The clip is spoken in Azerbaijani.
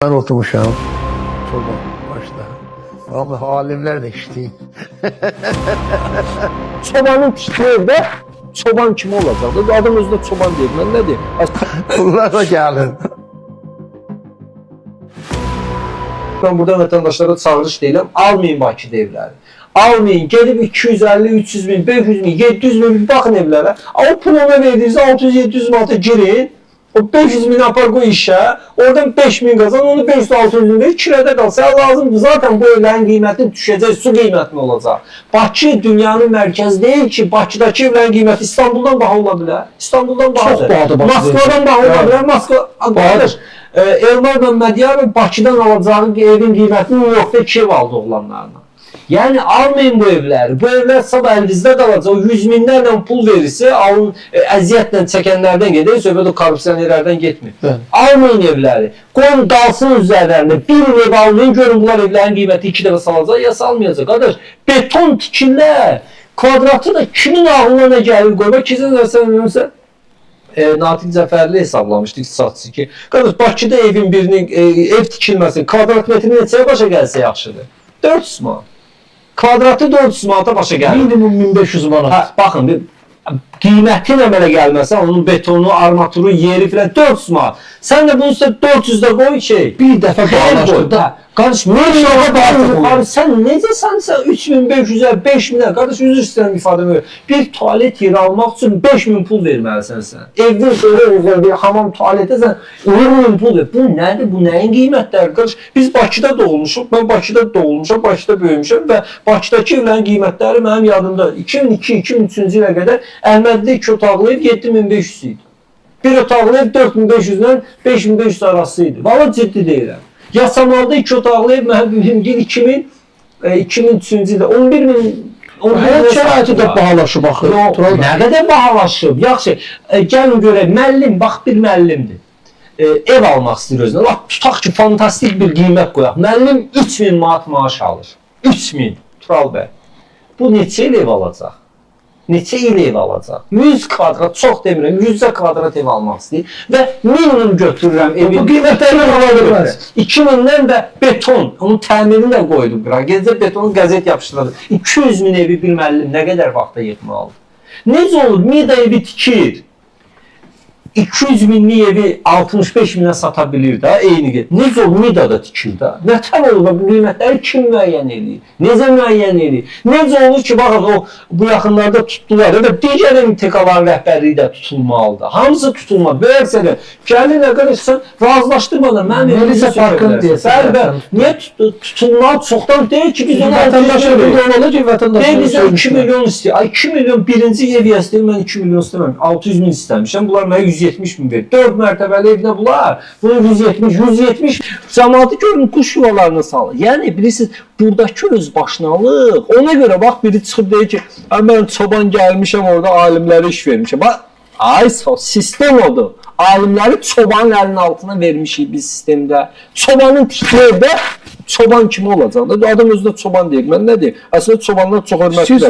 Ben oturmuşam çoban başda. Ama alimler de işleyim. Çobanın tikli evdə çoban kimi olacaq? Adam özünə çoban deyir. Mən nə deyim? Bunlar da gelin. Ben burada vətəndaşlara çağırış deyirəm. Almayın Bakıda evləri. Almayın. Gelib 250, 300 bin, 500 bin, 700 bin baxın evlərə. O pul ona verdiniz 600-700 manata girin. O 500 bin apar koy işe, oradan 5 bin kazan, onu 500-600 bin verir, kirada kalsa lazımdır. Zaten bu evlerin kıymeti düşecek, su kıymetli olacak. Bakı dünyanın merkezi değil ki, Bakıdaki evlerin kıymeti İstanbul'dan daha olabilir. İstanbul'dan daha Çok bahadır. Moskvadan daha olabilir. Moskva, bahadır. Elmar Məmmədiyarov Bakıdan alacağı evin qiymətini New York'ta 2 ev aldı oğlanlarına. Yani almayın bu evləri. Bu evlər sabah əlinizdə qalacaq. 100 minlərlə pul verirsə, alın əziyyətlə çəkənlərdən gedir. Söhbət o korrupsionerlərdən getmir. Almayın evləri. Qoyun qalsın üzərlərində. Bir ev almayın. Görün bunlar evlərin qiyməti 2 dəfə salacaq ya salmayacaq. Qardaş, beton tikirlər. Kvadratı da kimin ağlına nə gəlir qoyma. Keçən dəfə Natiq Cəfərli hesablamışdı iqtisadçı ki, qardaş Bakıda evin birinin ev tikilməsin, kvadrat metri neçəyə başa gəlsə yaxşıdır? 400 manat. Kvadratı 400 manata başa gəlir. Minimum 1500 manat. Hə, baxın, qiymətin əmələ gəlməsə, onun betonu, armaturu, yeri filan 400 manat. Sən də bunun üstə 400 də qoy ki, Bir dəfə bağlaşdır da. Qardaş, sən necəsənsə 3500-ə, 5000-ə, qardaş, üzr istəyirəm ifadəmi ver. Bir tualet yeri almaq üçün 5000 pul verməlisən sən. Evin şöyle bir hamam tualetə sən 20.000 pul ver. Bu nədir? Bu nəyin qiymətləri? Qardaş, biz Bakıda doğulmuşuq, mən Bakıda doğulmuşam, Bakıda böyümüşəm və Bakıdakı evlərin qiymətləri mənim yadımda 2002-2003-cü ilə qədər Əlməddə 2 otaqlı ev 7500 idi. Bir otaqlı ev 4500-dən 5500 arası idi. Valla ciddi deyirəm. Yasamalda 2 otaqlı ev mənim 2003-cü ildə 11.000 Həyat şəraiti də bahalaşıb axı. Nə qədər bahalaşıb? Yaxşı, gəlin görək, müəllim, bax bir müəllimdir. Ev almaq istəyir özünə. Lap tutaq ki, fantastik bir qiymət qoyaq. Müəllim 3000 manat maaş alır. 3000, Tural bəy. Bu neçə il ev alacaq? Neçə il ev alacaq? 100 kvadrat, çox demirəm, 100 kvadrat ev almaq istəyir və minimum götürürəm evi. Bu qiymətləri alır. 2000-dən də beton, onun təmirini də qoydum qıra. Gecə betonu qəzet yapışdırdı. 200 min evi bir müəllim nə qədər vaxta yetməlidir? Necə olur? Mida evi tikir. 200 minlik evi 65 minə sata bilir də, eyni. Necə olur? Midada tikir də. Nətər olur da bu qiymətləri kim müəyyən edir? Necə müəyyən edir? Necə olur ki, baxın, bu yaxınlarda tutdular və digər MTK-ların rəhbərliyi də tutulmalıdır. Hamısı tutulmalı. Böyəksədə gəlin qardaşsan, razılaşdırmadan mənim Melisa Parkın deyəsən. Niyə tutulmalı? Çoxdan deyil ki, biz onu Vətəndaşa bir olmalı ki, vətəndaşa bizə 2 milyon istəyir. 2 milyon birinci ev istəyir, mən 2 milyon istəməm. 600 min istəmişəm. Bunlar mənə 170 min verir. 4 mərtəbəli evdə bunlar. Bunu 170 cəmaatı görün kuş yuvalarına salır. Yəni bilirsiniz, buradakı özbaşınalıq. Ona görə bax biri çıxıb deyir ki, mən çoban gəlmişəm orada alimlərə iş vermişəm. Bax, ay sistem odur. Alimləri çobanın əlinin altına vermişik biz sistemdə. Çobanın tikli evdə çoban kimi olacaq. Adam özünə çoban deyir. Mən nə deyim? Əslində çobanlar çox hörmətlidir.